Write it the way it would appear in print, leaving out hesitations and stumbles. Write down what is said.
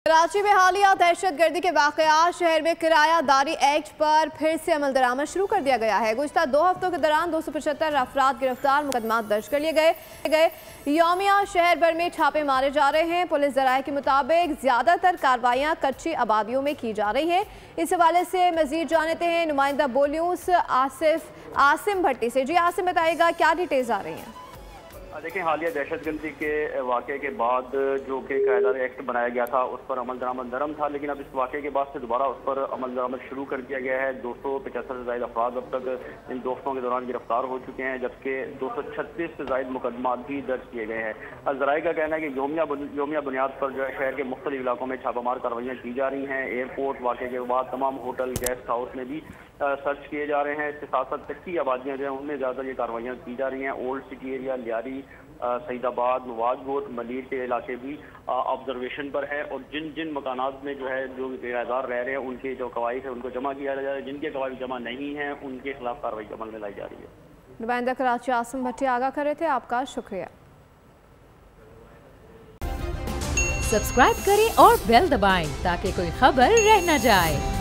कराची में हालिया दहशत गर्दी के वाक़यात शहर में किरायादारी एक्ट पर फिर से अमल दरामद शुरू कर दिया गया है। गुज़श्ता 2 हफ्तों के दौरान 275 अफराद गिरफ्तार, मुकदमा दर्ज कर लिए गए। यौमिया शहर भर में छापे मारे जा रहे हैं। पुलिस ज़राए के मुताबिक ज़्यादातर कार्रवाइयाँ कच्ची आबादियों में की जा रही हैं। इस हवाले से मज़ीद जानते हैं नुमाइंदा बोल न्यूज़ आसिम भट्टी से। जी आसिम, बताइएगा क्या डिटेल्स आ रही हैं? देखिए, हालिया दहशतगर्दी के वाक़े के बाद जो कि किराएदारी एक्ट बनाया गया था उस पर अमल दरामद नरम था, लेकिन अब इस वाक़े के बाद से दोबारा उस पर अमल दरामद शुरू कर दिया गया है। 275 से ज़ायद अफराद अब तक इन 2 हफ्तों के दौरान गिरफ्तार हो चुके हैं, जबकि 236 से ज़ायद मुकदमा भी दर्ज किए गए हैं। ज़राए का कहना है कि योमिया बुनियाद पर जो है शहर के मुख्तलिफ इलाकों में छापामार कार्रवाइयाँ की जा रही हैं। एयरपोर्ट वाक़े के बाद तमाम होटल, गेस्ट हाउस में भी सर्च किए जा रहे हैं। इसके साथ साथ कच्ची आबादियाँ जो हैं उनमें ज़्यादा ये कार्रवाइयाँ की जा रही हैं। Old city area, Lyari, Saeedabad, नवाज गोट, मलिर के इलाके भी ऑब्जर्वेशन पर है, और जिन जिन मकानात में जो है जो किराएदार रह रहे हैं उनके जो कवायद है उनको जमा किया जा रहा है। जिनके कवायद जमा नहीं है उनके खिलाफ कार्रवाई अमल में लाई जा रही है। नुमाइंदा कराची आसिम भट्टी आगाह कर रहे थे, आपका शुक्रिया। सब्सक्राइब करें और बेल दबाएं ताकि कोई खबर रह न जाए।